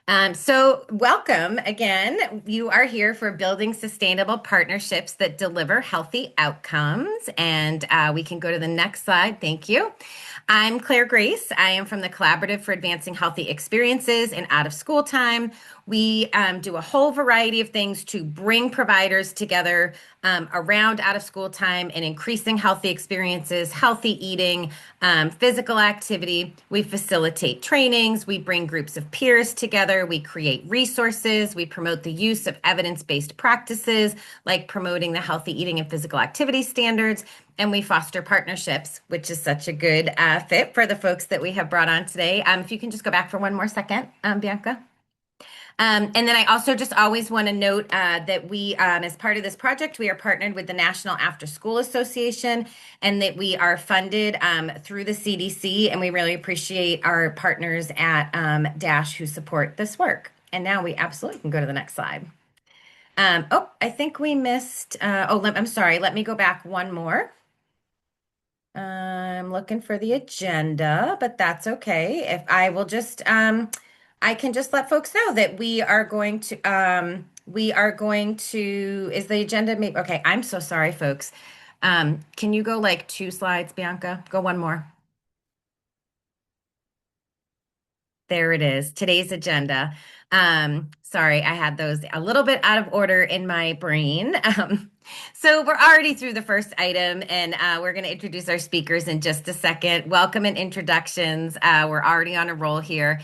So welcome again. You are here for building sustainable partnerships that deliver healthy outcomes. And we can go to the next slide. Thank you. I'm Claire Grace. I am from the Collaborative for Advancing Healthy Experiences in Out of School Time. We do a whole variety of things to bring providers together around out of school time and increasing healthy experiences, healthy eating, physical activity. We facilitate trainings. We bring groups of peers together. We create resources. We promote the use of evidence-based practices like promoting the healthy eating and physical activity standards. And we foster partnerships, which is such a good fit for the folks that we have brought on today. If you can just go back for one more second, Bianca. And then I also just always want to note that we, as part of this project, we are partnered with the National Afterschool Association and that we are funded through the CDC. And we really appreciate our partners at Dash who support this work. And now we absolutely can go to the next slide. I think we missed. I'm sorry. Let me go back one more. I'm looking for the agenda, but that's okay. If I will just, I can just let folks know that is the agenda maybe, okay, I'm so sorry, folks. Can you go like 2 slides, Bianca? Go one more. There it is, today's agenda. Sorry, I had those a little bit out of order in my brain. So we're already through the first item, and we're going to introduce our speakers in just a second. Welcome and introductions. We're already on a roll here.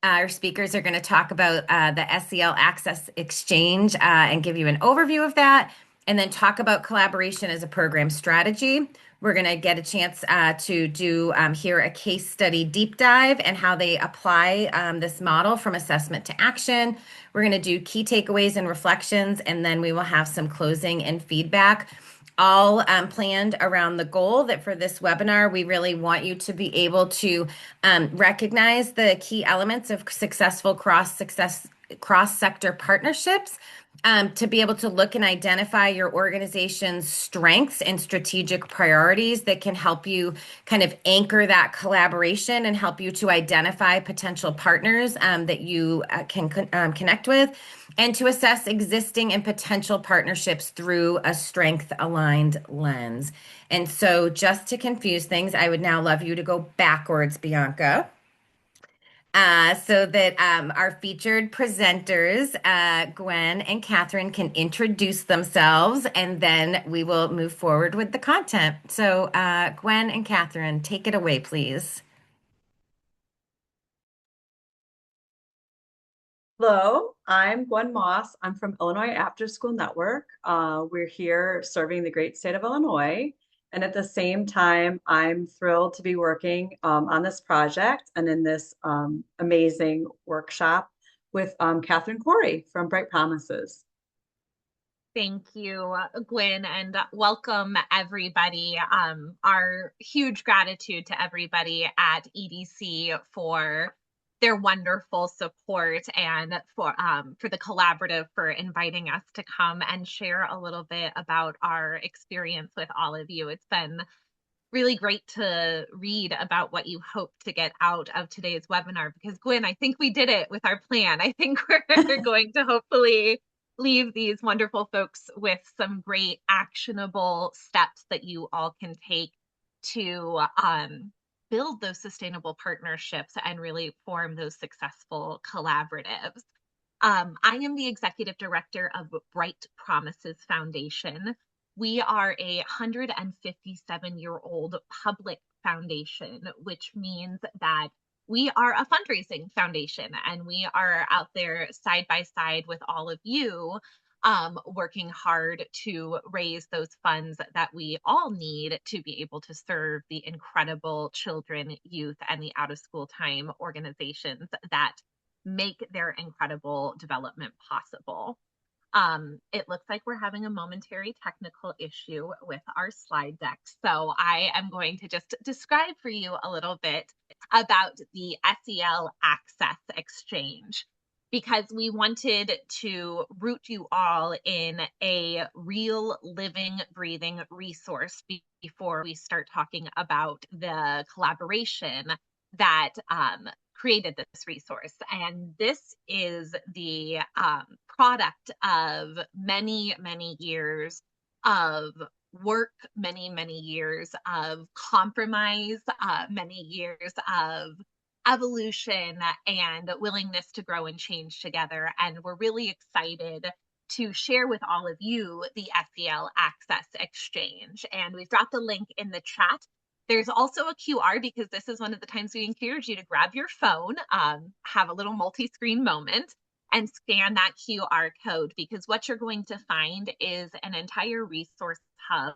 Our speakers are going to talk about the SEL Access Exchange and give you an overview of that, and then talk about collaboration as a program strategy. We're going to get a chance to do here a case study deep dive and how they apply this model from assessment to action. We're going to do key takeaways and reflections, and then we will have some closing and feedback, all planned around the goal that for this webinar, we really want you to be able to recognize the key elements of successful cross-sector partnerships, to be able to look and identify your organization's strengths and strategic priorities that can help you kind of anchor that collaboration and help you to identify potential partners that you can connect with, and to assess existing and potential partnerships through a strength-aligned lens. And so just to confuse things, I would now love you to go backwards, Bianca, so that our featured presenters, Gwen and Katherine, can introduce themselves, and then we will move forward with the content. So, Gwen and Katherine, take it away, please. Hello, I'm Gwen Moss. I'm from Illinois Afterschool Network. We're here serving the great state of Illinois. And at the same time, I'm thrilled to be working on this project and in this amazing workshop with Katherine Korey from Bright Promises. Thank you, Gwen, and welcome everybody. Our huge gratitude to everybody at EDC for their wonderful support and for the collaborative for inviting us to come and share a little bit about our experience with all of you. It's been really great to read about what you hope to get out of today's webinar, because Gwen, I think we did it with our plan. I think we're going to hopefully leave these wonderful folks with some great actionable steps that you all can take to build those sustainable partnerships and really form those successful collaboratives. I am the executive director of Bright Promises Foundation. We are a 157-year-old public foundation, which means that we are a fundraising foundation, and we are out there side by side with all of you, working hard to raise those funds that we all need to be able to serve the incredible children, youth, and the out of school time organizations that make their incredible development possible. It looks like we're having a momentary technical issue with our slide deck. So I am going to just describe for you a little bit about the SEL Access Exchange, because we wanted to root you all in a real living, breathing resource before we start talking about the collaboration that created this resource. And this is the product of many, many years of work, many, many years of compromise, many years of evolution and willingness to grow and change together. And we're really excited to share with all of you the SEL Access Exchange. And we've dropped the link in the chat. There's also a QR because this is one of the times we encourage you to grab your phone, have a little multi-screen moment, and scan that QR code, because what you're going to find is an entire resource hub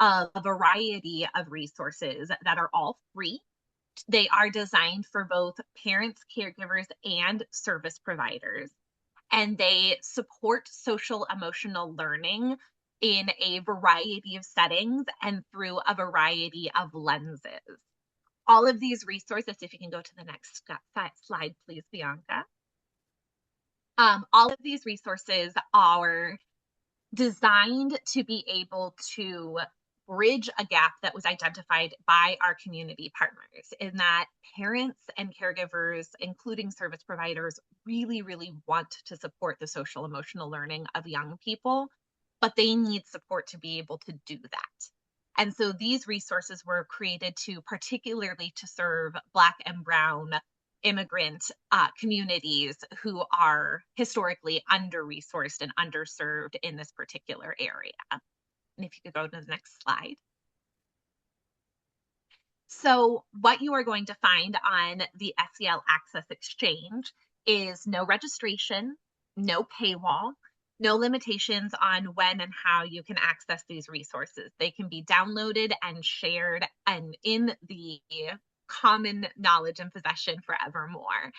of a variety of resources that are all free. They are designed for both parents, caregivers, and service providers. And they support social emotional learning in a variety of settings and through a variety of lenses. All of these resources, if you can go to the next slide, please, Bianca. All of these resources are designed to be able to bridge a gap that was identified by our community partners, in that parents and caregivers, including service providers, really, really want to support the social emotional learning of young people, but they need support to be able to do that. And so these resources were created to particularly to serve Black and Brown immigrant communities who are historically under-resourced and underserved in this particular area. And if you could go to the next slide. So what you are going to find on the SEL Access Exchange is no registration, no paywall, no limitations on when and how you can access these resources. They can be downloaded and shared and in the common knowledge and possession forevermore.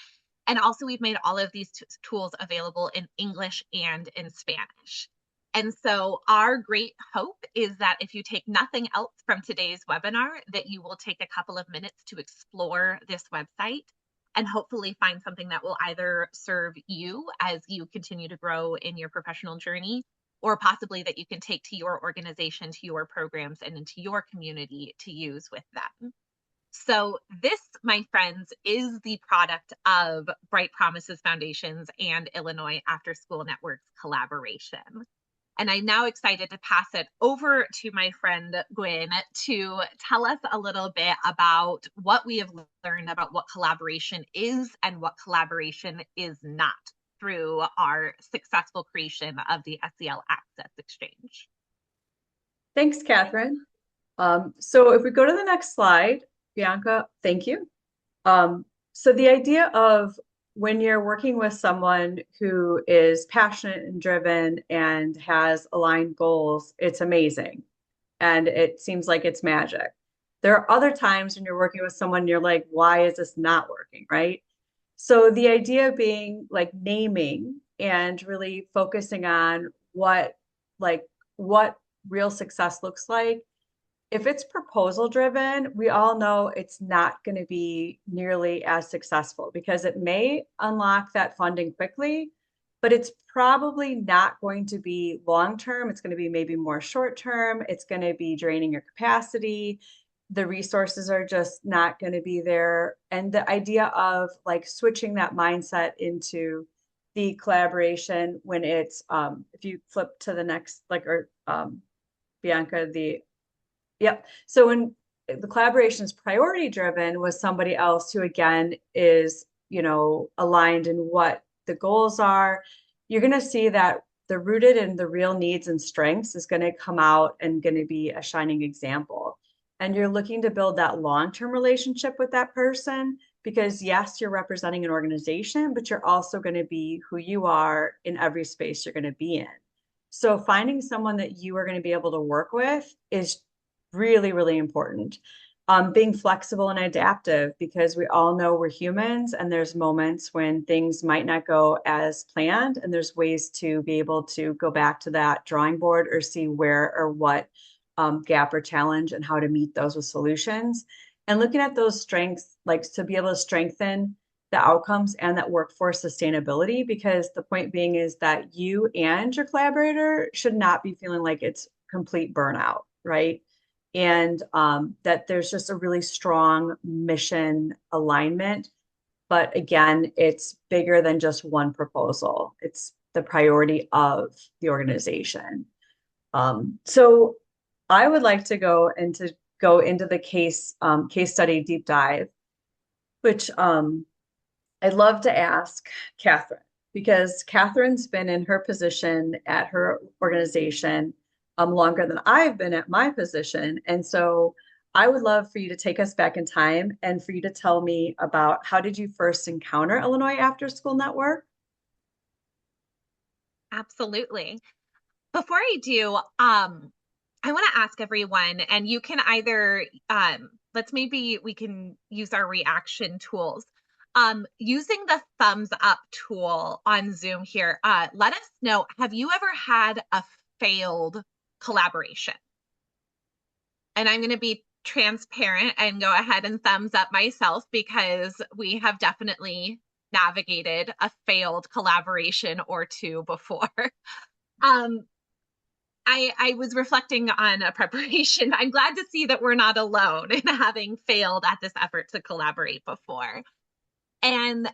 And also, we've made all of these tools available in English and in Spanish. And so our great hope is that if you take nothing else from today's webinar, that you will take a couple of minutes to explore this website and hopefully find something that will either serve you as you continue to grow in your professional journey, or possibly that you can take to your organization, to your programs, and into your community to use with them. So this, my friends, is the product of Bright Promises Foundations and Illinois Afterschool Network's collaboration. And I'm now excited to pass it over to my friend Gwyn to tell us a little bit about what we have learned about what collaboration is and what collaboration is not through our successful creation of the SEL Access Exchange. Thanks, Katherine. So if we go to the next slide, Bianca, thank you. So the idea of when you're working with someone who is passionate and driven and has aligned goals, it's amazing. And it seems like it's magic. There are other times when you're working with someone, you're like, why is this not working, right? So the idea being like naming and really focusing on what real success looks like. If it's proposal driven, we all know it's not going to be nearly as successful because it may unlock that funding quickly, but it's probably not going to be long term. It's going to be maybe more short term. It's going to be draining your capacity. The resources are just not going to be there. And the idea of like switching that mindset into the collaboration when it's, if you flip to the next, Bianca, Yep. So when the collaboration is priority driven with somebody else who again is, aligned in what the goals are, you're going to see that the rooted in the real needs and strengths is going to come out and going to be a shining example. And you're looking to build that long-term relationship with that person because yes, you're representing an organization, but you're also going to be who you are in every space you're going to be in. So finding someone that you are going to be able to work with is really, really important. Being flexible and adaptive because we all know we're humans and there's moments when things might not go as planned and there's ways to be able to go back to that drawing board or see where or what gap or challenge and how to meet those with solutions. And looking at those strengths, like to be able to strengthen the outcomes and that workforce sustainability, because the point being is that you and your collaborator should not be feeling like it's complete burnout, right? And that there's just a really strong mission alignment But again, it's bigger than just one proposal. It's the priority of the organization. So I would like to go into the case study deep dive, which I'd love to ask Katherine, because Katherine's been in her position at her organization longer than I've been at my position. And so I would love for you to take us back in time and for you to tell me about how did you first encounter Illinois After School Network? Absolutely. Before I do, I want to ask everyone, and you can either let's maybe we can use our reaction tools. Using the thumbs up tool on Zoom here, let us know, have you ever had a failed collaboration? And I'm going to be transparent and go ahead and thumbs up myself because we have definitely navigated a failed collaboration or two before. Um, I was reflecting on a preparation. I'm glad to see that we're not alone in having failed at this effort to collaborate before. And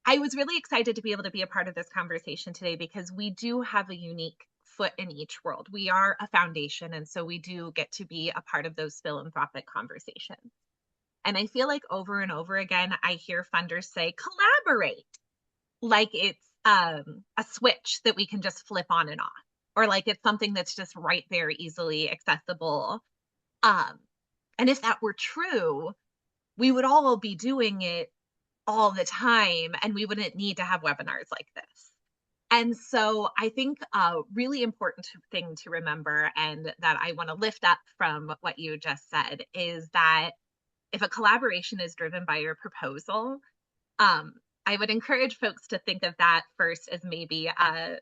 I was really excited to be able to be a part of this conversation today because we do have a unique foot in each world. We are a foundation, and so we do get to be a part of those philanthropic conversations. And I feel like over and over again, I hear funders say, collaborate, like it's a switch that we can just flip on and off, or like it's something that's just right there, easily accessible. And if that were true, we would all be doing it all the time, and we wouldn't need to have webinars like this. And so I think a really important thing to remember, and that I want to lift up from what you just said, is that if a collaboration is driven by your proposal, I would encourage folks to think of that first as maybe a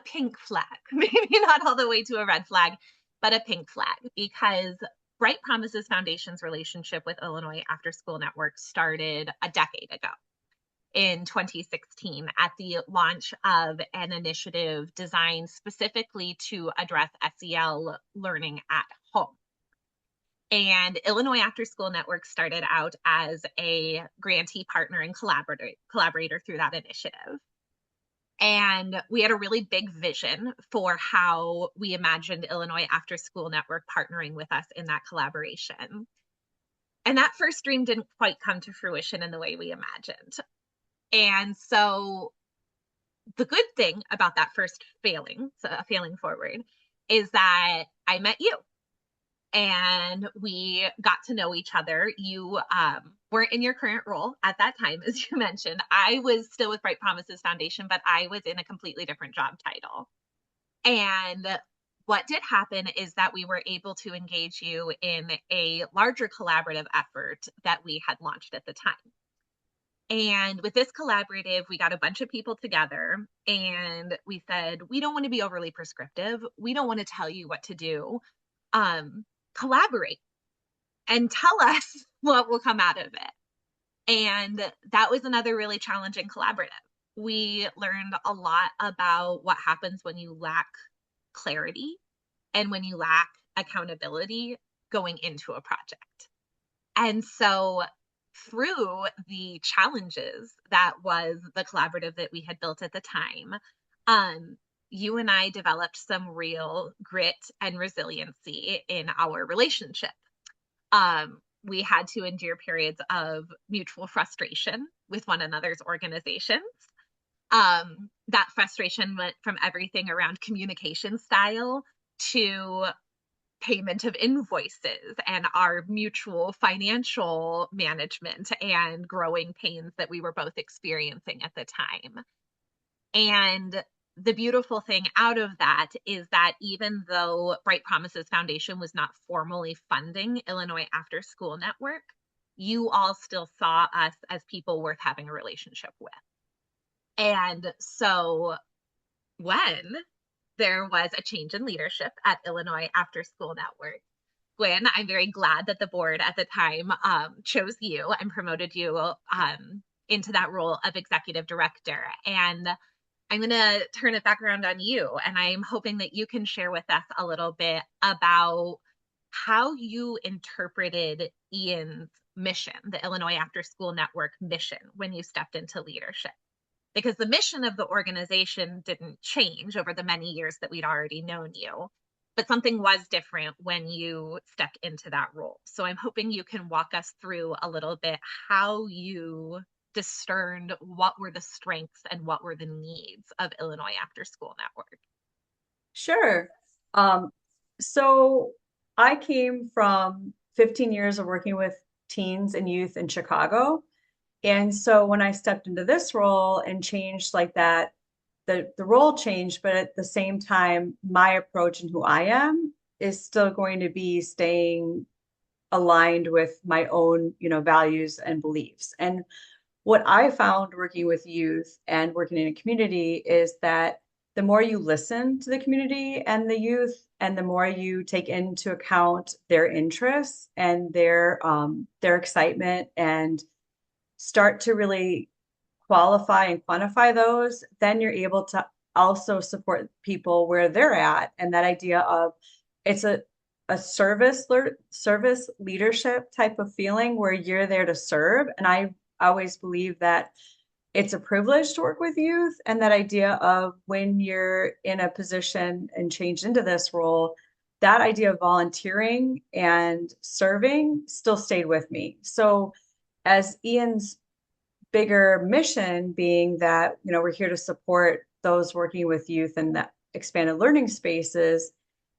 pink flag, maybe not all the way to a red flag, but a pink flag, because Bright Promises Foundation's relationship with Illinois After School Network started a decade ago in 2016 at the launch of an initiative designed specifically to address SEL learning at home. And Illinois After School Network started out as a grantee partner and collaborator through that initiative. And we had a really big vision for how we imagined Illinois After School Network partnering with us in that collaboration. And that first dream didn't quite come to fruition in the way we imagined. And so the good thing about that first failing forward, is that I met you and we got to know each other. You weren't in your current role at that time, as you mentioned. I was still with Bright Promises Foundation, but I was in a completely different job title. And what did happen is that we were able to engage you in a larger collaborative effort that we had launched at the time. And with this collaborative, we got a bunch of people together and we said, we don't want to be overly prescriptive. We don't want to tell you what to do. Collaborate and tell us what will come out of it. And that was another really challenging collaborative. We learned a lot about what happens when you lack clarity and when you lack accountability going into a project. And so through the challenges that was the collaborative that we had built at the time, you and I developed some real grit and resiliency in our relationship. We had to endure periods of mutual frustration with one another's organizations. That frustration went from everything around communication style to payment of invoices and our mutual financial management and growing pains that we were both experiencing at the time. And the beautiful thing out of that is that even though Bright Promises Foundation was not formally funding Illinois After School Network, you all still saw us as people worth having a relationship with. And so when there was a change in leadership at Illinois After School Network, Gwyn, I'm very glad that the board at the time chose you and promoted you into that role of executive director. And I'm going to turn it back around on you. And I'm hoping that you can share with us a little bit about how you interpreted Ian's mission, the Illinois Afterschool Network mission, when you stepped into leadership. Because the mission of the organization didn't change over the many years that we'd already known you, but something was different when you stepped into that role. So I'm hoping you can walk us through a little bit how you discerned what were the strengths and what were the needs of Illinois After School Network. Sure. Um, so I came from 15 years of working with teens and youth in Chicago. And so when I stepped into this role and changed like that, the role changed, but at the same time, my approach and who I am is still going to be staying aligned with my own, values and beliefs. And what I found working with youth and working in a community is that the more you listen to the community and the youth, and the more you take into account their interests and their excitement, and start to really qualify and quantify those, then you're able to also support people where they're at. And that idea of it's a service leadership type of feeling where you're there to serve. And I always believe that it's a privilege to work with youth, and that idea of when you're in a position and changed into this role, that idea of volunteering and serving still stayed with me. So as Ian's bigger mission being that, we're here to support those working with youth in that expanded learning spaces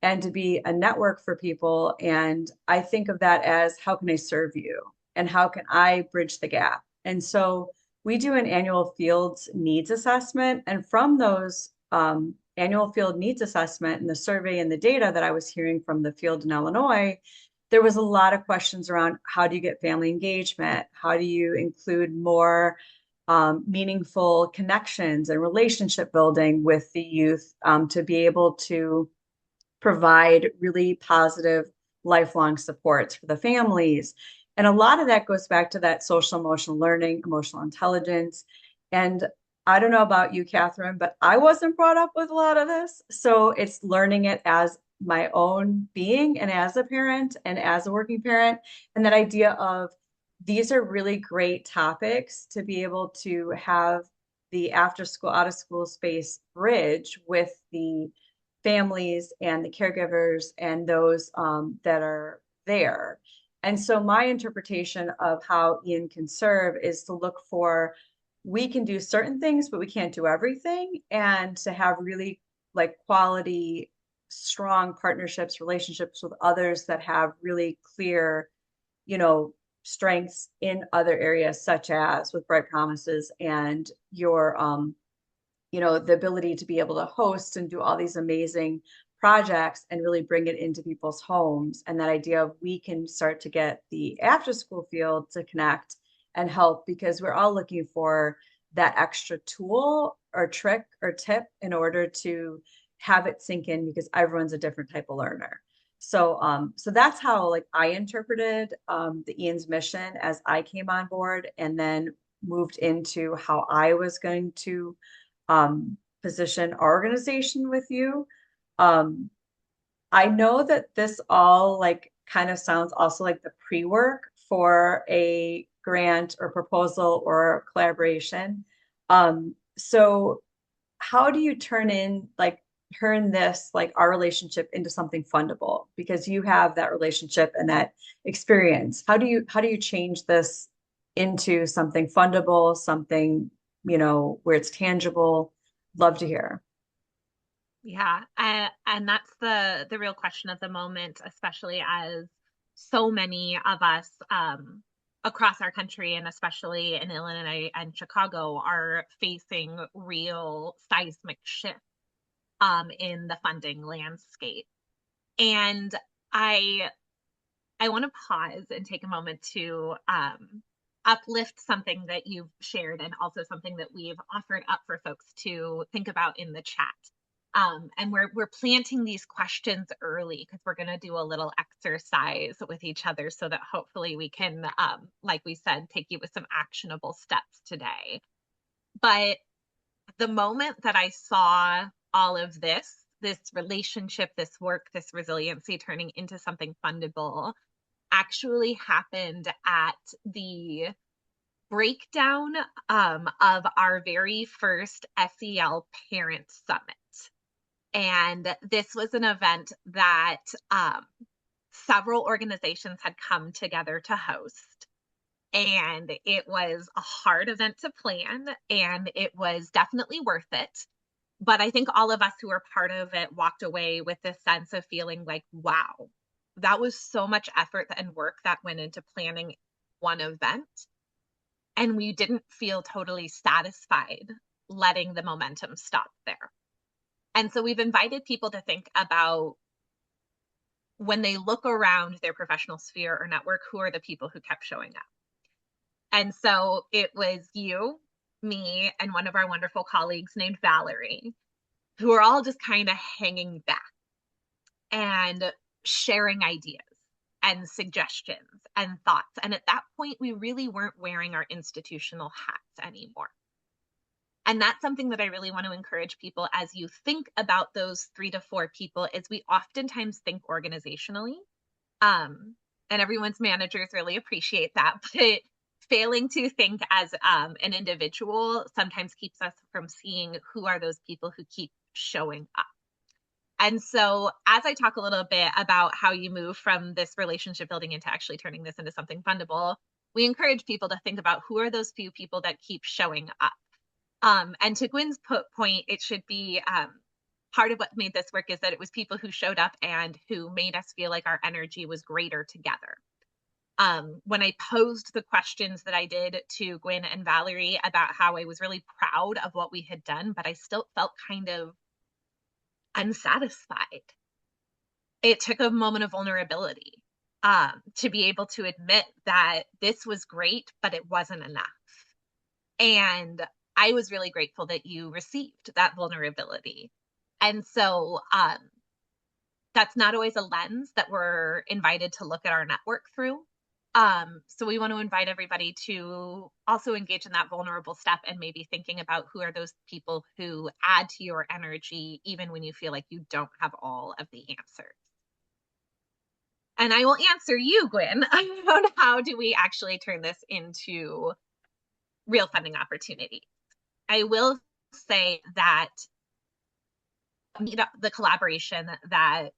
and to be a network for people. And I think of that as how can I serve you and how can I bridge the gap? And so we do an annual fields needs assessment. And from those annual field needs assessment and the survey and the data that I was hearing from the field in Illinois, there was a lot of questions around how do you get family engagement? How do you include more meaningful connections and relationship building with the youth to be able to provide really positive lifelong supports for the families? And a lot of that goes back to that social emotional learning, emotional intelligence. And I don't know about you, Katherine, but I wasn't brought up with a lot of this. So it's learning it as my own being and as a parent and as a working parent. And that idea of these are really great topics to be able to have the after school, out of school space bridge with the families and the caregivers and those that are there. And so my interpretation of how Ian can serve is to look for, we can do certain things, but we can't do everything. And to have really like quality, strong partnerships, relationships with others that have really clear, strengths in other areas, such as with Bright Promises and your the ability to be able to host and do all these amazing projects and really bring it into people's homes. And that idea of we can start to get the after school field to connect and help, because we're all looking for that extra tool or trick or tip in order to have it sink in, because everyone's a different type of learner. So that's how like I interpreted the Ian's mission as I came on board, and then moved into how I was going to position our organization with you. Um, I know that this all like kind of sounds also like the pre-work for a grant or proposal or collaboration. So how do you turn this like our relationship into something fundable? Because you have that relationship and that experience. How do you change this into something fundable, something, where it's tangible? Love to hear. Yeah, and that's the real question of the moment, especially as so many of us across our country, and especially in Illinois and Chicago, are facing real seismic shifts in the funding landscape. And I I want to pause and take a moment to uplift something that you've shared, and also something that we've offered up for folks to think about in the chat. And we're planting these questions early because we're going to do a little exercise with each other so that hopefully we can, like we said, take you with some actionable steps today. But the moment that I saw all of this this relationship, this work, this resiliency turning into something fundable actually happened at the breakdown of our very first SEL Parent Summit. And this was an event that several organizations had come together to host. And it was a hard event to plan, and it was definitely worth it. But I think all of us who were part of it walked away with this sense of feeling like, wow, that was so much effort and work that went into planning one event. And we didn't feel totally satisfied letting the momentum stop there. And so we've invited people to think about, when they look around their professional sphere or network, who are the people who kept showing up? And so it was you, me, and one of our wonderful colleagues named Valerie, who are all just kind of hanging back and sharing ideas and suggestions and thoughts. And at that point, we really weren't wearing our institutional hats anymore. And that's something that I really want to encourage people as you think about those 3 to 4 people, is we oftentimes think organizationally. And everyone's managers really appreciate that. But failing to think as an individual sometimes keeps us from seeing who are those people who keep showing up. And so as I talk a little bit about how you move from this relationship building into actually turning this into something fundable, we encourage people to think about who are those few people that keep showing up. And to Gwyn's point, it should be part of what made this work is that it was people who showed up and who made us feel like our energy was greater together. When I posed the questions that I did to Gwyn and Valerie about how I was really proud of what we had done, but I still felt kind of unsatisfied, it took a moment of vulnerability to be able to admit that this was great, but it wasn't enough. And I was really grateful that you received that vulnerability. And so that's not always a lens that we're invited to look at our network through. So we want to invite everybody to also engage in that vulnerable step and maybe thinking about who are those people who add to your energy, even when you feel like you don't have all of the answers. And I will answer you, Gwyn, on how do we actually turn this into real funding opportunities. I will say that the collaboration that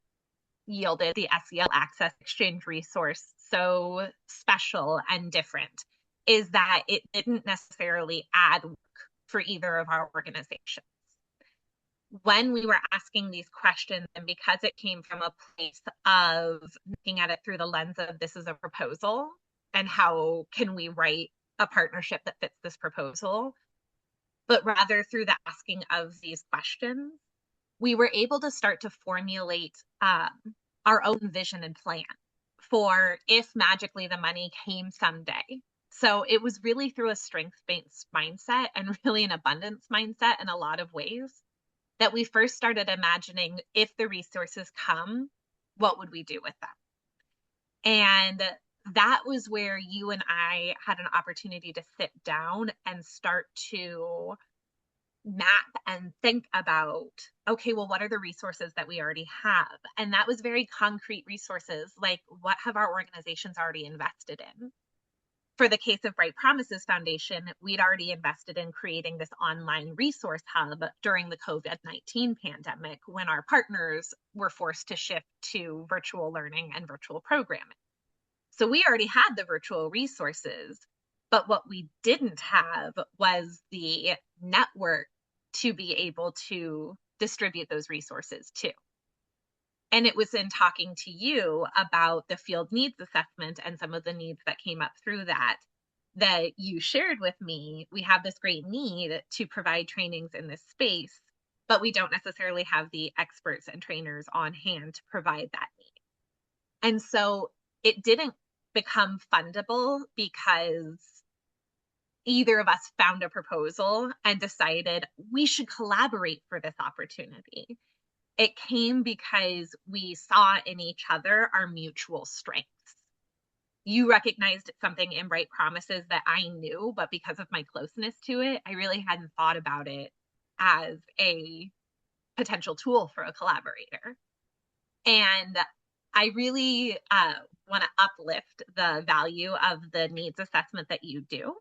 yielded the SEL Access Exchange resource so special and different is that it didn't necessarily add work for either of our organizations. When we were asking these questions, and because it came from a place of looking at it through the lens of this is a proposal and how can we write a partnership that fits this proposal, but rather through the asking of these questions, we were able to start to formulate our own vision and plan for if magically the money came someday. So it was really through a strength-based mindset and really an abundance mindset in a lot of ways that we first started imagining, if the resources come, what would we do with them? And that was where you and I had an opportunity to sit down and start to map and think about, okay, well, what are the resources that we already have? And that was very concrete resources, like what have our organizations already invested in? For the case of Bright Promises Foundation, we'd already invested in creating this online resource hub during the COVID-19 pandemic when our partners were forced to shift to virtual learning and virtual programming. So we already had the virtual resources, but what we didn't have was the network to be able to distribute those resources to. And it was in talking to you about the field needs assessment and some of the needs that came up through that, that you shared with me, we have this great need to provide trainings in this space, but we don't necessarily have the experts and trainers on hand to provide that need. And so it didn't become fundable because either of us found a proposal and decided we should collaborate for this opportunity. It came because we saw in each other our mutual strengths. You recognized something in Bright Promises that I knew, but because of my closeness to it, I really hadn't thought about it as a potential tool for a collaborator. And I really want to uplift the value of the needs assessment that you do.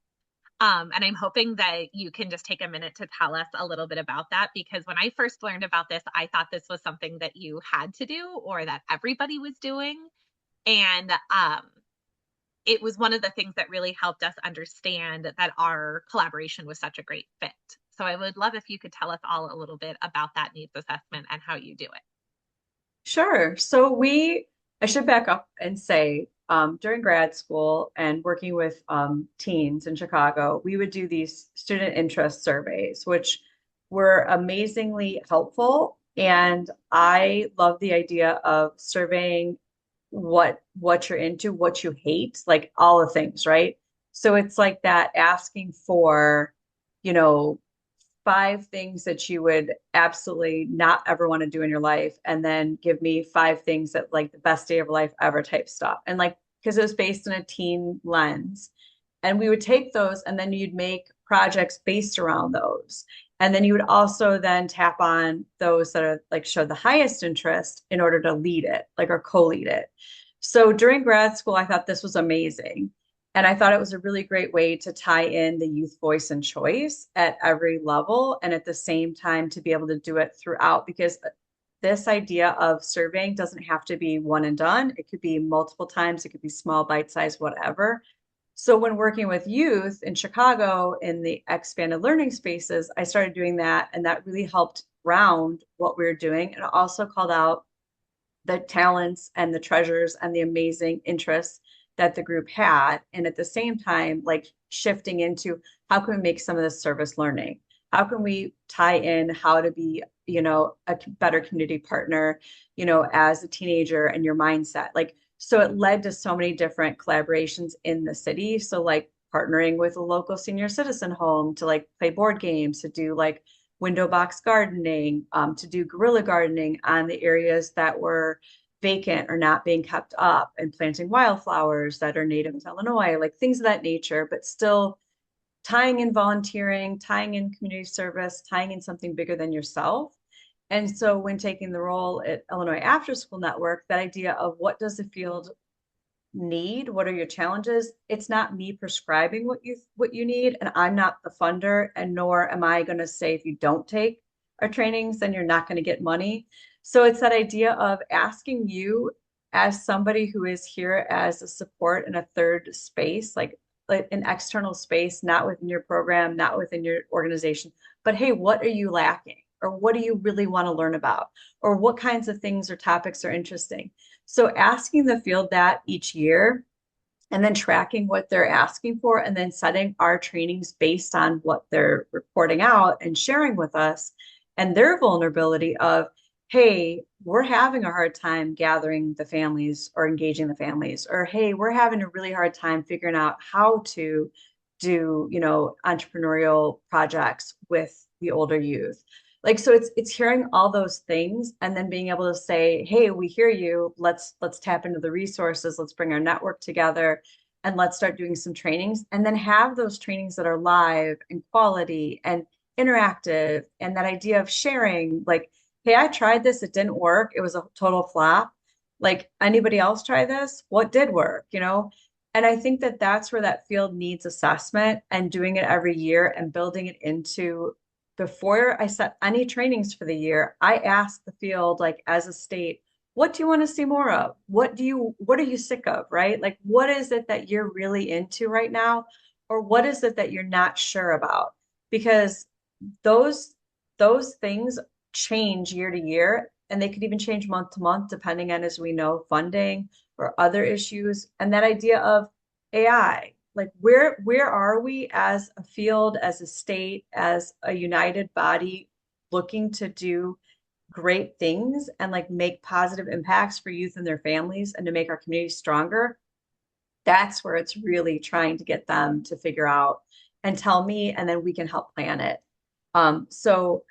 And I'm hoping that you can just take a minute to tell us a little bit about that, because when I first learned about this, I thought this was something that you had to do or that everybody was doing. And it was one of the things that really helped us understand that our collaboration was such a great fit. So I would love if you could tell us all a little bit about that needs assessment and how you do it. Sure. I should back up and say, during grad school and working with teens in Chicago, we would do these student interest surveys, which were amazingly helpful. And I love the idea of surveying what you're into, what you hate, like all the things, right? So it's like that asking for, you know, 5 things that you would absolutely not ever want to do in your life, and then give me 5 things that like the best day of your life ever type stuff. And like, because it was based in a teen lens. And we would take those and then you'd make projects based around those. And then you would also then tap on those that are like show the highest interest in order to lead it, like or co-lead it. So during grad school, I thought this was amazing. And I thought it was a really great way to tie in the youth voice and choice at every level. And at the same time, to be able to do it throughout, because this idea of surveying doesn't have to be one and done. It could be multiple times, it could be small, bite size, whatever. So when working with youth in Chicago in the expanded learning spaces, I started doing that, and that really helped round what we were doing. And it also called out the talents and the treasures and the amazing interests that the group had. And at the same time, like shifting into how can we make some of this service learning? How can we tie in how to be, a better community partner, as a teenager and your mindset? Like, so it led to so many different collaborations in the city. So like partnering with a local senior citizen home to like play board games, to do like window box gardening, to do guerrilla gardening on the areas that were vacant or not being kept up, and planting wildflowers that are native to Illinois, like things of that nature, but still tying in volunteering, tying in community service, tying in something bigger than yourself. And so when taking the role at Illinois Afterschool Network, that idea of what does the field need, what are your challenges, it's not me prescribing what you need, and I'm not the funder, and nor am I going to say if you don't take our trainings then you're not going to get money. So it's that idea of asking you as somebody who is here as a support in a third space, like an external space, not within your program, not within your organization, but hey, what are you lacking, or what do you really want to learn about, or what kinds of things or topics are interesting. So asking the field that each year, and then tracking what they're asking for, and then setting our trainings based on what they're reporting out and sharing with us, and their vulnerability of, hey, we're having a hard time gathering the families or engaging the families, or hey, we're having a really hard time figuring out how to do, entrepreneurial projects with the older youth. Like, so it's hearing all those things and then being able to say, hey, we hear you, let's tap into the resources, let's bring our network together, and let's start doing some trainings, and then have those trainings that are live and quality and interactive, and that idea of sharing, like, hey, I tried this, it didn't work, it was a total flop, like anybody else try this, what did work, and I think that that's where that field needs assessment, and doing it every year and building it into, before I set any trainings for the year, I ask the field, like as a state, what do you want to see more of? What are you sick of, right? Like, what is it that you're really into right now? Or what is it that you're not sure about? Because those those things change year to year, and they could even change month to month, depending on, as we know, funding or other issues. And that idea of AI, like where are we as a field, as a state, as a united body, looking to do great things and like make positive impacts for youth and their families, and to make our community stronger? That's where it's really trying to get them to figure out and tell me, and then we can help plan it. So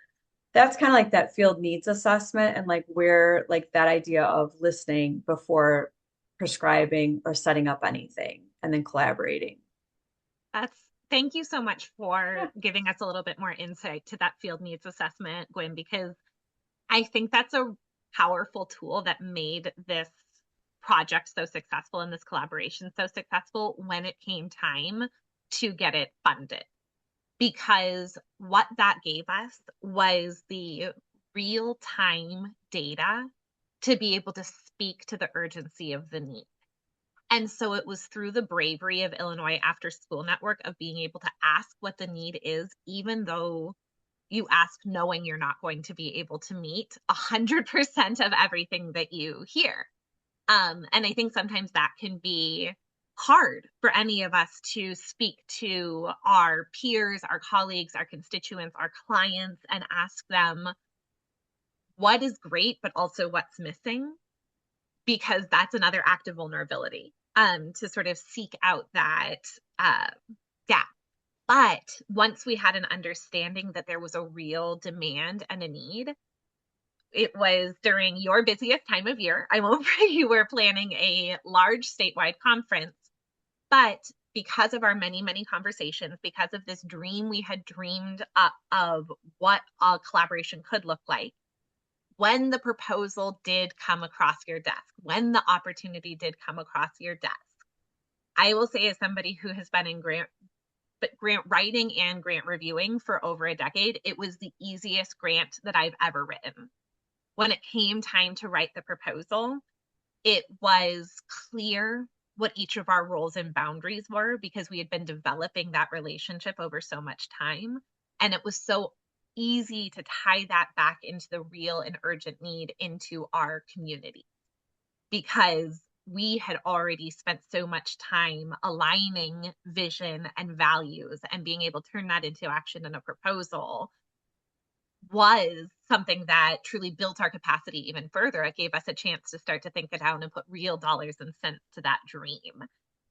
that's kind of like that field needs assessment, and like where like that idea of listening before prescribing or setting up anything, and then collaborating. That's Thank you so much Yeah. for giving us a little bit more insight to that field needs assessment, Gwen, because I think that's a powerful tool that made this project so successful and this collaboration so successful when it came time to get it funded. Because what that gave us was the real time data to be able to speak to the urgency of the need. And so it was through the bravery of Illinois Afterschool Network of being able to ask what the need is, even though you ask knowing you're not going to be able to meet 100% of everything that you hear. And I think sometimes that can be hard for any of us to speak to our peers, our colleagues, our constituents, our clients, and ask them what is great, but also what's missing, because that's another act of vulnerability, to sort of seek out that gap. But once we had an understanding that there was a real demand and a need, it was during your busiest time of year. I won't say you were planning a large statewide conference, but because of our many, many conversations, because of this dream we had dreamed up of what a collaboration could look like, when the proposal did come across your desk, when the opportunity did come across your desk, I will say, as somebody who has been in grant writing and grant reviewing for over a decade, it was the easiest grant that I've ever written. When it came time to write the proposal, it was clear what each of our roles and boundaries were, because we had been developing that relationship over so much time. And it was so easy to tie that back into the real and urgent need into our community, because we had already spent so much time aligning vision and values, and being able to turn that into action in a proposal was something that truly built our capacity even further. It gave us a chance to start to think it out and put real dollars and cents to that dream.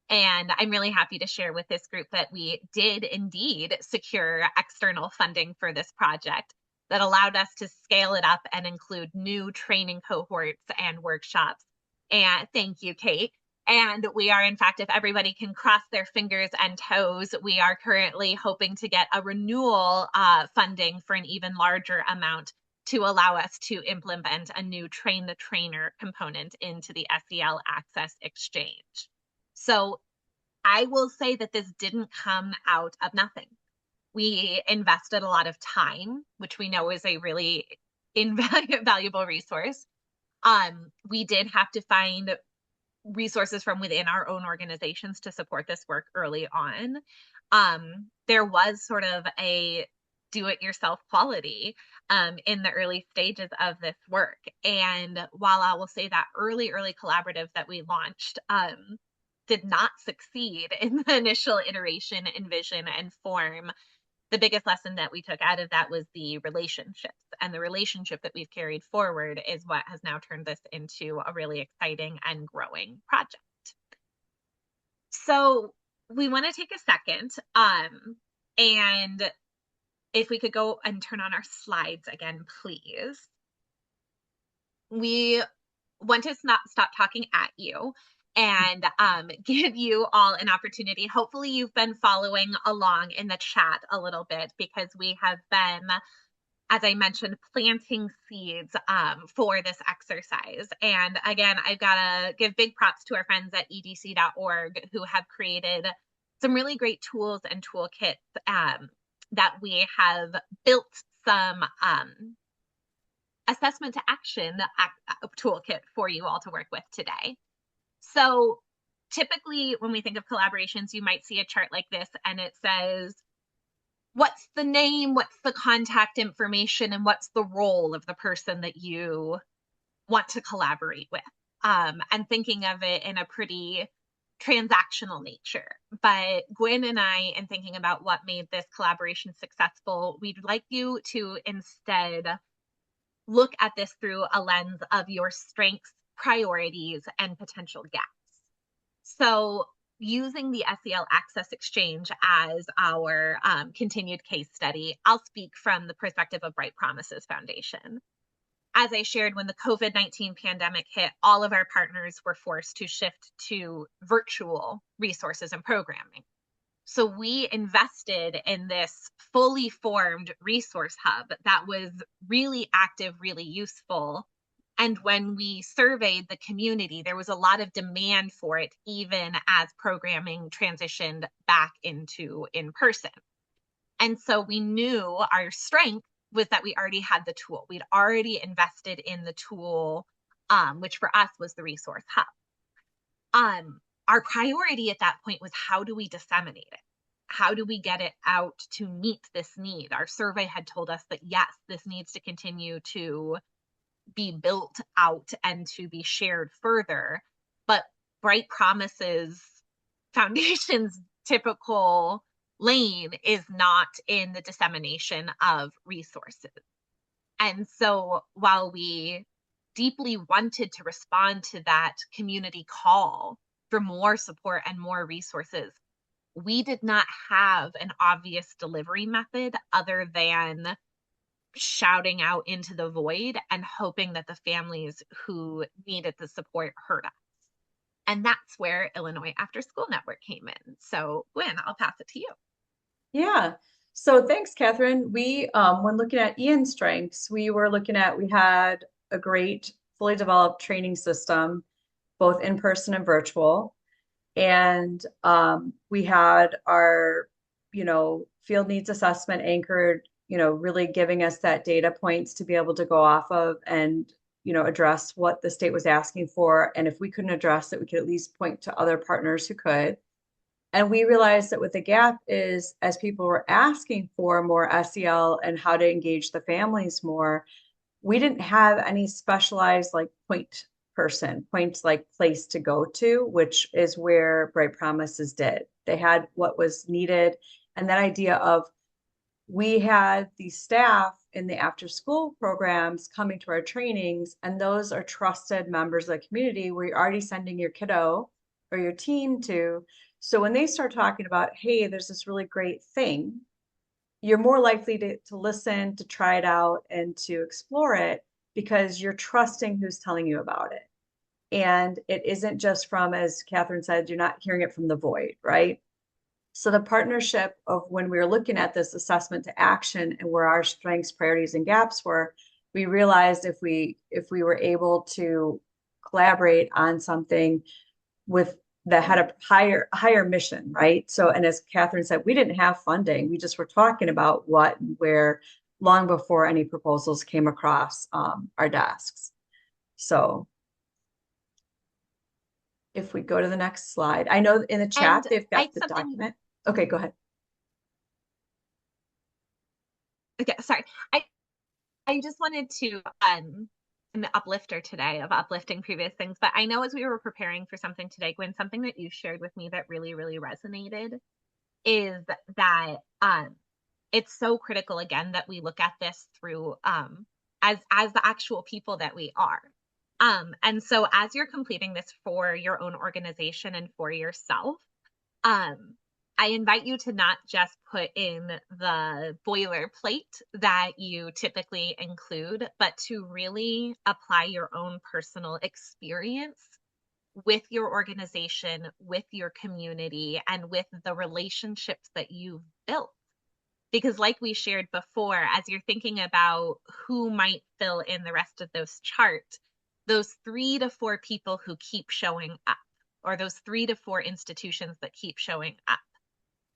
And I'm really happy to share with this group that we did indeed secure external funding for this project that allowed us to scale it up and include new training cohorts and workshops. And thank you, Kate. And we are, in fact, if everybody can cross their fingers and toes, we are currently hoping to get a renewal funding for an even larger amount to allow us to implement a new train the trainer component into the SEL Access Exchange. So I will say that this didn't come out of nothing. We invested a lot of time, which we know is a really invaluable resource. We did have to find resources from within our own organizations to support this work early on. There was sort of a do-it-yourself quality in the early stages of this work. And while I will say that early collaborative that we launched did not succeed in the initial iteration and vision and form, the biggest lesson that we took out of that was the relationships. And the relationship that we've carried forward is what has now turned this into a really exciting and growing project. So we want to take a second, and if we could go and turn on our slides again, please. We want to stop talking at you and give you all an opportunity. Hopefully you've been following along in the chat a little bit, because we have been, as I mentioned, planting seeds for this exercise. And again, I've got to give big props to our friends at edc.org who have created some really great tools and toolkits that we have built some assessment to action toolkit for you all to work with today. So typically when we think of collaborations, you might see a chart like this, and it says, what's the name, what's the contact information, and what's the role of the person that you want to collaborate with, and thinking of it in a pretty transactional nature. But Gwyn and I, in thinking about what made this collaboration successful, we'd like you to instead look at this through a lens of your strengths, priorities, and potential gaps. So using the SEL Access Exchange as our continued case study, I'll speak from the perspective of Bright Promises Foundation. As I shared, when the COVID-19 pandemic hit, all of our partners were forced to shift to virtual resources and programming. So we invested in this fully formed resource hub that was really active, really useful. And when we surveyed the community, there was a lot of demand for it, even as programming transitioned back into in person. And so we knew our strength was that we already had the tool. We'd already invested in the tool, which for us was the resource hub. Our priority at that point was, how do we disseminate it? How do we get it out to meet this need? Our survey had told us that yes, this needs to continue to be built out and to be shared further. But Bright Promises Foundation's typical lane is not in the dissemination of resources. And so while we deeply wanted to respond to that community call for more support and more resources, we did not have an obvious delivery method other than shouting out into the void and hoping that the families who needed the support heard us. And that's where Illinois Afterschool Network came in. So Gwen, I'll pass it to you. Yeah. So thanks, Catherine. When looking at Ian's strengths, we had a great fully developed training system, both in person and virtual. And we had our, field needs assessment anchored, really giving us that data points to be able to go off of and, address what the state was asking for. And if we couldn't address it, we could at least point to other partners who could. And we realized that what the gap is, as people were asking for more SEL and how to engage the families more, we didn't have any specialized like point like place to go to, which is where Bright Promises did. They had what was needed. And that idea of, we had the staff in the after school programs coming to our trainings, and those are trusted members of the community where you're already sending your kiddo or your teen to. So when they start talking about, hey, there's this really great thing, you're more likely to listen, to try it out, and to explore it because you're trusting who's telling you about it. And it isn't just from, as Catherine said, you're not hearing it from the void, right? So the partnership of, when we were looking at this assessment to action and where our strengths, priorities, and gaps were, we realized if we were able to collaborate on something with that had a higher mission, right? So, and as Catherine said, we didn't have funding. We just were talking about what and where long before any proposals came across our desks. So if we go to the next slide, I know in the chat they've got the document. Okay, go ahead. Okay, sorry. I just wanted to an uplifter today of uplifting previous things, but I know as we were preparing for something today, Gwen, something that you shared with me that really, really resonated is that it's so critical again that we look at this through as the actual people that we are. And so as you're completing this for your own organization and for yourself, I invite you to not just put in the boilerplate that you typically include, but to really apply your own personal experience with your organization, with your community, and with the relationships that you've built. Because like we shared before, as you're thinking about who might fill in the rest of those charts, those 3 to 4 people who keep showing up, or those 3 to 4 institutions that keep showing up.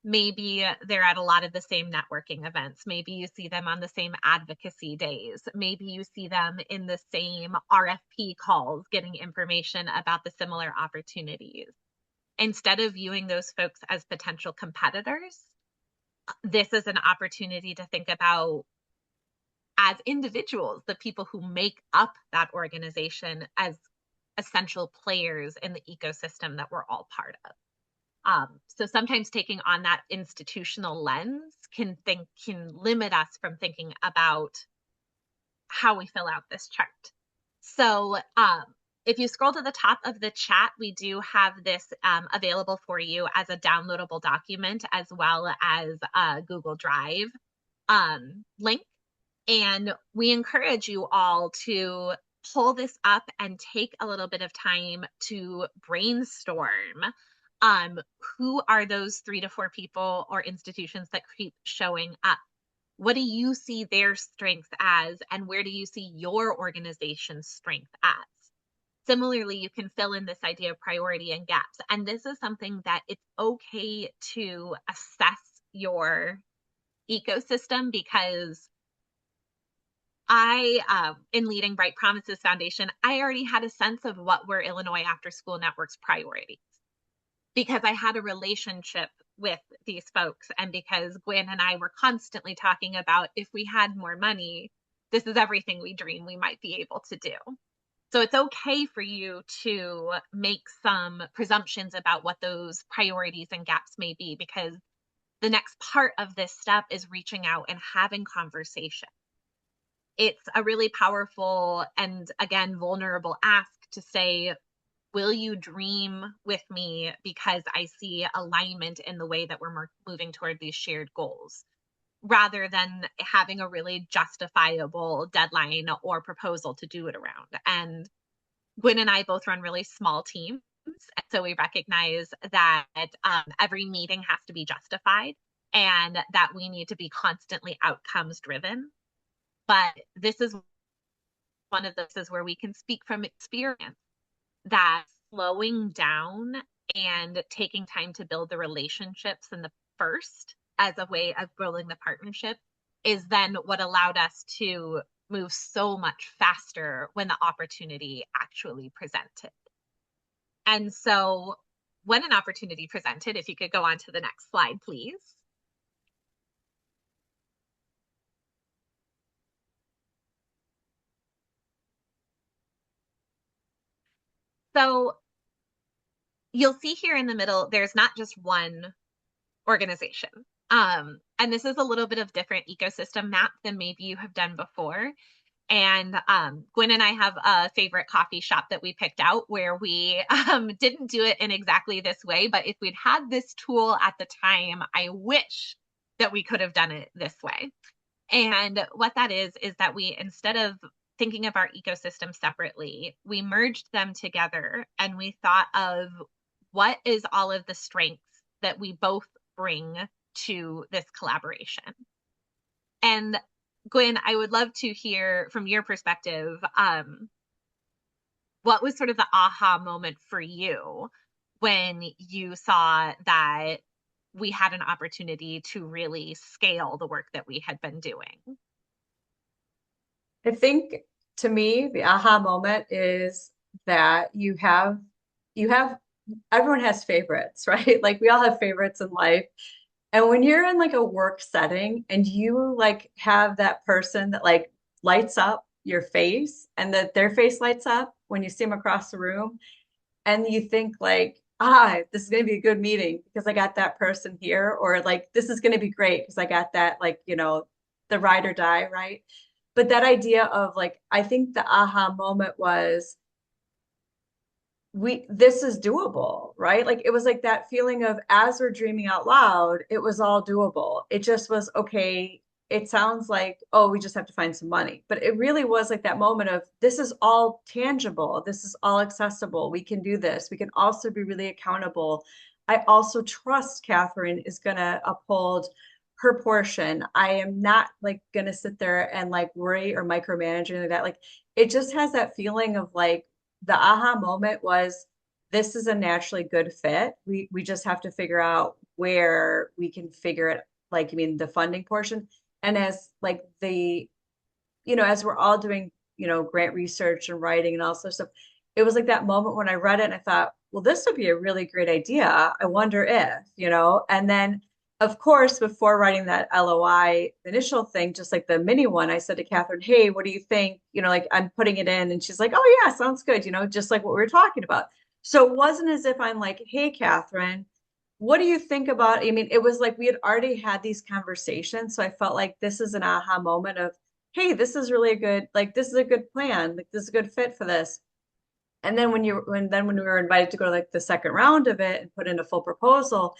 Maybe they're at a lot of the same networking events. Maybe you see them on the same advocacy days. Maybe you see them in the same RFP calls, getting information about the similar opportunities. Instead of viewing those folks as potential competitors, this is an opportunity to think about, as individuals, the people who make up that organization as essential players in the ecosystem that we're all part of. So sometimes taking on that institutional lens can limit us from thinking about how we fill out this chart. So if you scroll to the top of the chat, we do have this available for you as a downloadable document, as well as a Google Drive link. And we encourage you all to pull this up and take a little bit of time to brainstorm um, who are those 3 to 4 people or institutions that keep showing up? What do you see their strength as, and where do you see your organization's strength as? Similarly, you can fill in this idea of priority and gaps. And this is something that it's okay to assess your ecosystem, because in leading Bright Promises Foundation, I already had a sense of what were Illinois Afterschool Network's priorities, because I had a relationship with these folks, and because Gwen and I were constantly talking about, if we had more money, this is everything we dream we might be able to do. So it's okay for you to make some presumptions about what those priorities and gaps may be, because the next part of this step is reaching out and having conversation. It's a really powerful and, again, vulnerable ask to say, will you dream with me because I see alignment in the way that we're moving toward these shared goals, rather than having a really justifiable deadline or proposal to do it around. And Gwen and I both run really small teams, and so we recognize that every meeting has to be justified and that we need to be constantly outcomes driven. But this is one of those where we can speak from experience that slowing down and taking time to build the relationships in the first as a way of building the partnership is then what allowed us to move so much faster when the opportunity actually presented. And so when an opportunity presented, if you could go on to the next slide, please. So you'll see here in the middle, there's not just one organization. And this is a little bit of different ecosystem map than maybe you have done before. And Gwen and I have a favorite coffee shop that we picked out where we didn't do it in exactly this way, but if we'd had this tool at the time, I wish that we could have done it this way. And what that is that we, instead of thinking of our ecosystem separately, we merged them together, and we thought of what is all of the strengths that we both bring to this collaboration. And Gwen, I would love to hear from your perspective, what was sort of the aha moment for you when you saw that we had an opportunity to really scale the work that we had been doing? I think, to me, the aha moment is that everyone has favorites, right? Like, we all have favorites in life. And when you're in like a work setting and you like have that person that like lights up your face, and that their face lights up when you see them across the room, and you think like, this is going to be a good meeting because I got that person here, or like, this is going to be great because I got that, like, the ride or die, right? But that idea of like, I think the aha moment was, this is doable, right? Like, it was like that feeling of, as we're dreaming out loud, it was all doable. It just was, okay, it sounds like, oh, we just have to find some money. But it really was like that moment of, this is all tangible. This is all accessible. We can do this. We can also be really accountable. I also trust Katherine is going to uphold her portion. I am not like going to sit there and like worry or micromanage or anything like that. Like, it just has that feeling of like, the aha moment was, this is a naturally good fit. We just have to figure out where we can figure it, like, I mean, the funding portion. And as like as we're all doing, grant research and writing and all sorts of stuff, it was like that moment when I read it and I thought, well, this would be a really great idea. I wonder if, and then of course, before writing that LOI initial thing, just like the mini one, I said to Katherine, hey, what do you think? Like, I'm putting it in. And she's like, oh, yeah, sounds good. Just like what we were talking about. So it wasn't as if I'm like, hey, Katherine, what do you think about? I mean, it was like we had already had these conversations. So I felt like this is an aha moment of, hey, this is really a good, like, this is a good plan. Like, this is a good fit for this. And then when we were invited to go to like the second round of it and put in a full proposal,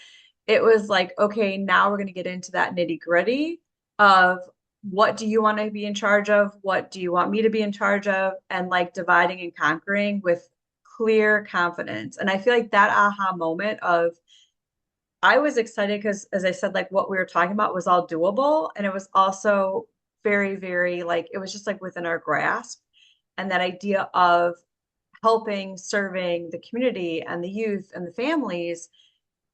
it was like, okay, now we're going to get into that nitty gritty of, what do you want to be in charge of? What do you want me to be in charge of? And like dividing and conquering with clear confidence. And I feel like that aha moment of I was excited because, as I said, like what we were talking about was all doable. And it was also very, very like, it was just like within our grasp. And that idea of helping, serving the community and the youth and the families,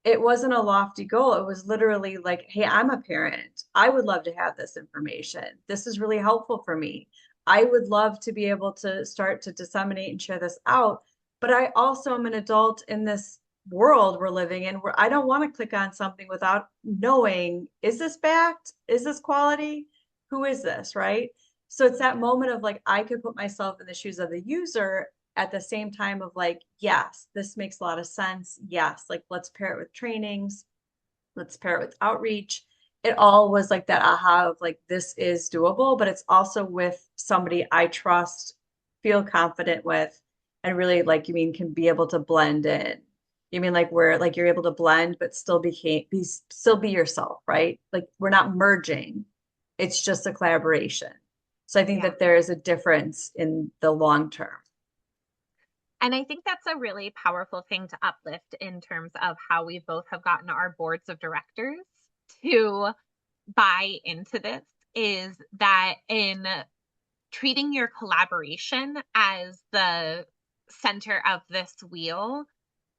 it wasn't a lofty goal. It was literally like, hey, I'm a parent. I would love to have this information. This is really helpful for me. I would love to be able to start to disseminate and share this out. But I also am an adult in this world we're living in where I don't want to click on something without knowing, is this backed? Is this quality? Who is this? Right. So it's that moment of like, I could put myself in the shoes of the user at the same time of like, yes, this makes a lot of sense. Yes, like let's pair it with trainings, let's pair it with outreach. It all was like that aha of like, this is doable, but it's also with somebody I trust, feel confident with, and really like, you mean, can be able to blend in. You mean like where like you're able to blend, but still be yourself, right? Like we're not merging. It's just a collaboration. So I think Yeah. that there is a difference in the long term. And I think that's a really powerful thing to uplift in terms of how we both have gotten our boards of directors to buy into this is that in treating your collaboration as the center of this wheel,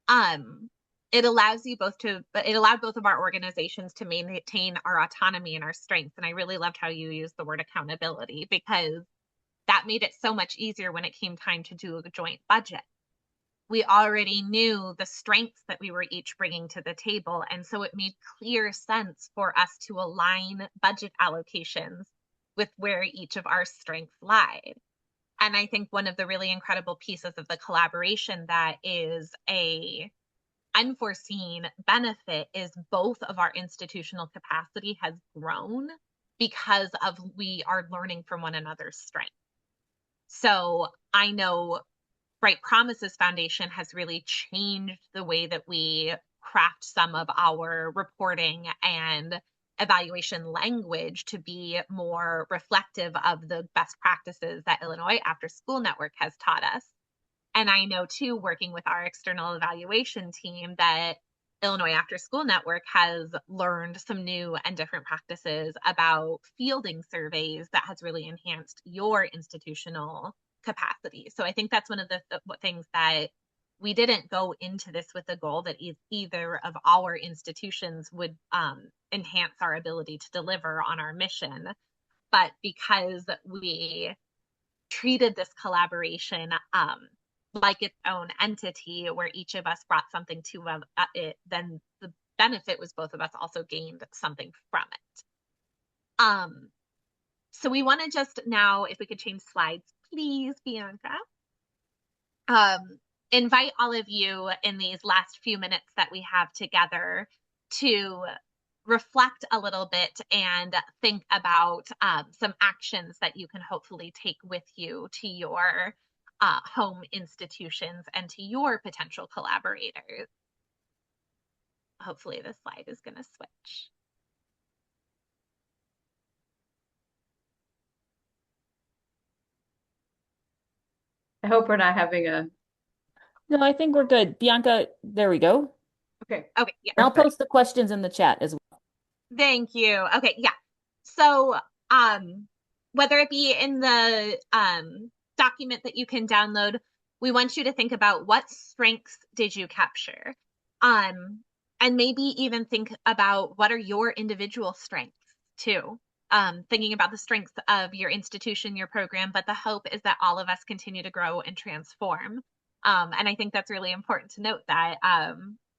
um, it allowed both of our organizations to maintain our autonomy and our strengths. And I really loved how you used the word accountability because that made it so much easier when it came time to do a joint budget. We already knew the strengths that we were each bringing to the table. And so it made clear sense for us to align budget allocations with where each of our strengths lied. And I think one of the really incredible pieces of the collaboration that is a unforeseen benefit is both of our institutional capacity has grown because of we are learning from one another's strengths. So I know Bright Promises Foundation has really changed the way that we craft some of our reporting and evaluation language to be more reflective of the best practices that Illinois Afterschool Network has taught us. And I know too, working with our external evaluation team, that Illinois Afterschool Network has learned some new and different practices about fielding surveys that has really enhanced your institutional capacity. So I think that's one of the things that we didn't go into this with the goal that either of our institutions would enhance our ability to deliver on our mission. But because we treated this collaboration like its own entity where each of us brought something to it, then the benefit was both of us also gained something from it. So we want to just now, if we could change slides, please, Bianca, invite all of you in these last few minutes that we have together to reflect a little bit and think about some actions that you can hopefully take with you to your home institutions and to your potential collaborators. Hopefully this slide is going to switch. I hope we're not having a, No, I think we're good. Bianca, there we go. okay. Okay, yeah. I'll post the questions in the chat as well. Thank you. Okay, yeah. So whether it be in the document that you can download, we want you to think about what strengths did you capture? And maybe even think about what are your individual strengths too. Thinking about the strengths of your institution, your program, but the hope is that all of us continue to grow and transform. And I think that's really important to note that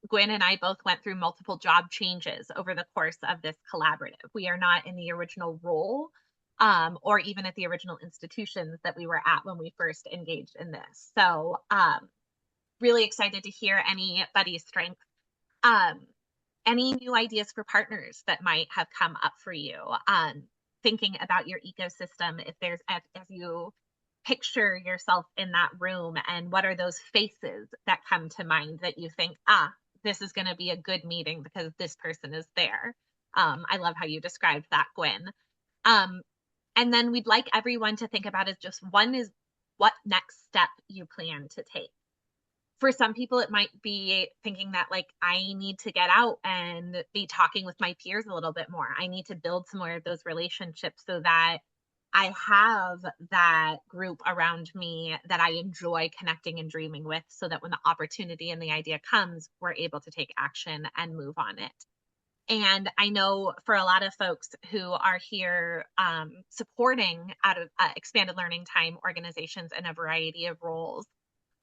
Gwyn and I both went through multiple job changes over the course of this collaborative. We are not in the original role or even at the original institutions that we were at when we first engaged in this. So really excited to hear anybody's strengths. Any new ideas for partners that might have come up for you? Thinking about your ecosystem, if there's, as you picture yourself in that room, and what are those faces that come to mind that you think, this is going to be a good meeting because this person is there. I love how you described that, Gwyn. And then we'd like everyone to think about is just one is what next step you plan to take. For some people, it might be thinking that like I need to get out and be talking with my peers a little bit more. I need to build some more of those relationships so that I have that group around me that I enjoy connecting and dreaming with, so that when the opportunity and the idea comes, we're able to take action and move on it. And I know for a lot of folks who are here supporting out of expanded learning time organizations in a variety of roles,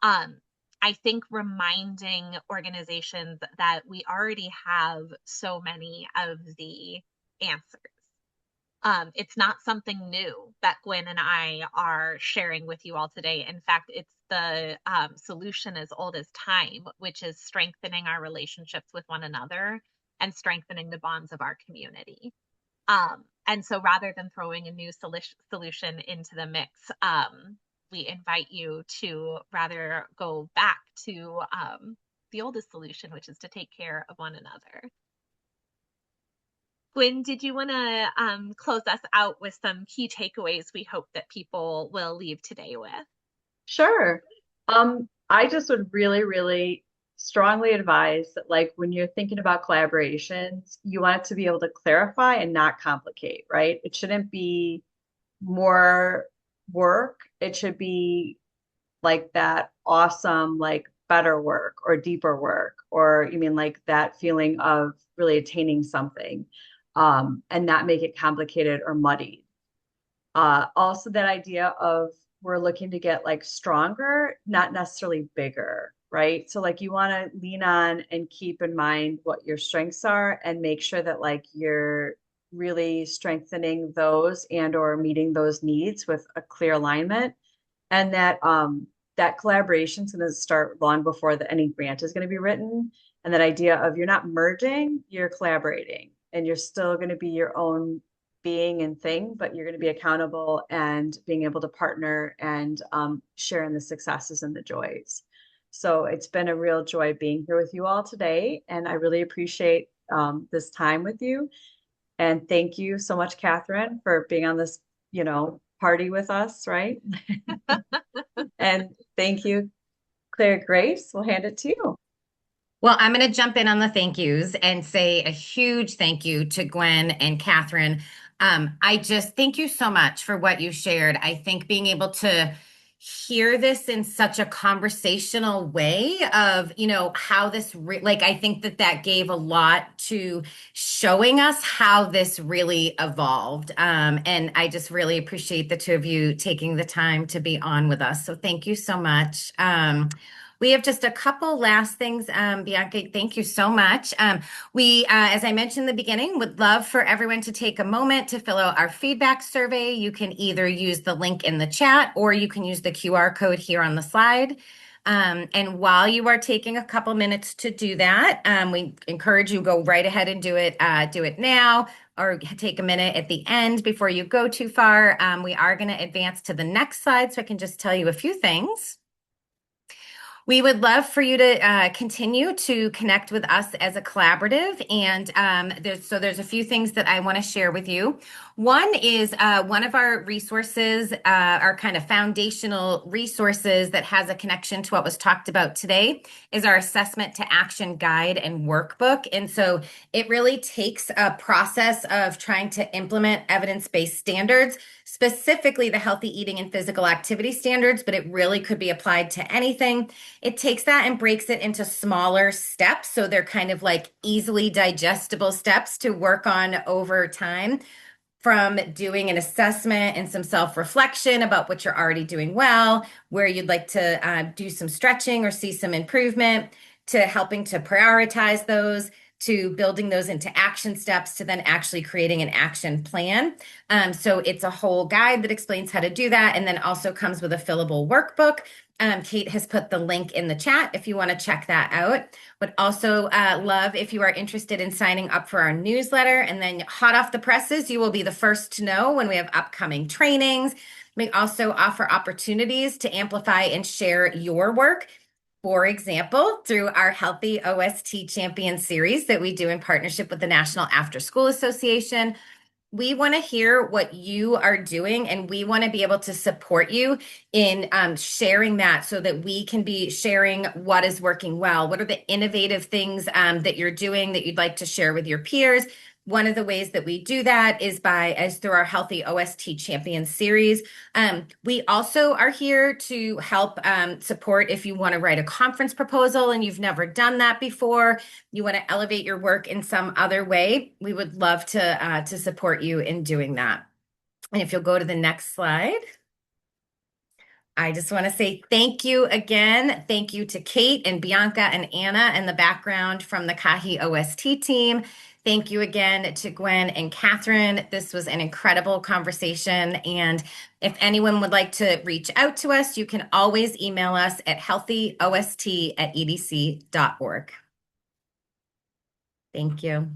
um, I think reminding organizations that we already have so many of the answers. It's not something new that Gwen and I are sharing with you all today. In fact, it's the solution as old as time, which is strengthening our relationships with one another and strengthening the bonds of our community. And so rather than throwing a new solution into the mix, we invite you to rather go back to the oldest solution, which is to take care of one another. Gwen, did you want to close us out with some key takeaways we hope that people will leave today with? Sure. I just would really, really strongly advise that, like, when you're thinking about collaborations, you want it to be able to clarify and not complicate, right? It shouldn't be more work. It should be like that awesome, like better work or deeper work, or you mean like that feeling of really attaining something, and not make it complicated or muddied. Also that idea of we're looking to get like stronger, not necessarily bigger, right? So like you want to lean on and keep in mind what your strengths are and make sure that like you're really strengthening those and or meeting those needs with a clear alignment, and that collaboration is going to start long before any grant is going to be written. And that idea of you're not merging, you're collaborating, and you're still going to be your own being and thing, but you're going to be accountable and being able to partner and share in the successes and the joys. So it's been a real joy being here with you all today, and I really appreciate this time with you. And thank you so much, Katherine, for being on this, party with us, right? And thank you, Claire Grace. We'll hand it to you. Well, I'm going to jump in on the thank yous and say a huge thank you to Gwen and Katherine. I just thank you so much for what you shared. I think being able to hear this in such a conversational way of, how this, like, I think that gave a lot to showing us how this really evolved. And I just really appreciate the two of you taking the time to be on with us. So thank you so much. We have just a couple last things. Bianca, thank you so much. We, as I mentioned in the beginning, would love for everyone to take a moment to fill out our feedback survey. You can either use the link in the chat or you can use the QR code here on the slide. And while you are taking a couple minutes to do that, we encourage you go right ahead and do it now, or take a minute at the end before you go too far. We are going to advance to the next slide, so I can just tell you a few things. We would love for you to continue to connect with us as a collaborative, and there's a few things that I want to share with you. One is one of our resources, our kind of foundational resources that has a connection to what was talked about today, is our assessment to action guide and workbook. And so it really takes a process of trying to implement evidence-based standards, specifically the healthy eating and physical activity standards, but it really could be applied to anything. It takes that and breaks it into smaller steps. So they're kind of like easily digestible steps to work on over time, from doing an assessment and some self-reflection about what you're already doing well, where you'd like to do some stretching or see some improvement, to helping to prioritize those, to building those into action steps, to then actually creating an action plan. So it's a whole guide that explains how to do that, and then also comes with a fillable workbook. Kate has put the link in the chat if you want to check that out. Would also love if you are interested in signing up for our newsletter, and then hot off the presses, you will be the first to know when we have upcoming trainings. We also offer opportunities to amplify and share your work. For example, through our Healthy OST Champion series that we do in partnership with the National Afterschool Association, we want to hear what you are doing, and we want to be able to support you in sharing that so that we can be sharing what is working well. What are the innovative things that you're doing that you'd like to share with your peers? One of the ways that we do that is through our Healthy OST Champions series. We also are here to help support if you want to write a conference proposal and you've never done that before, you want to elevate your work in some other way. We would love to support you in doing that. And if you'll go to the next slide. I just want to say thank you again. Thank you to Kate and Bianca and Anna in the background from the Kahi OST team. Thank you again to Gwen and Katherine. This was an incredible conversation. And if anyone would like to reach out to us, you can always email us at healthyost@edc.org. Thank you.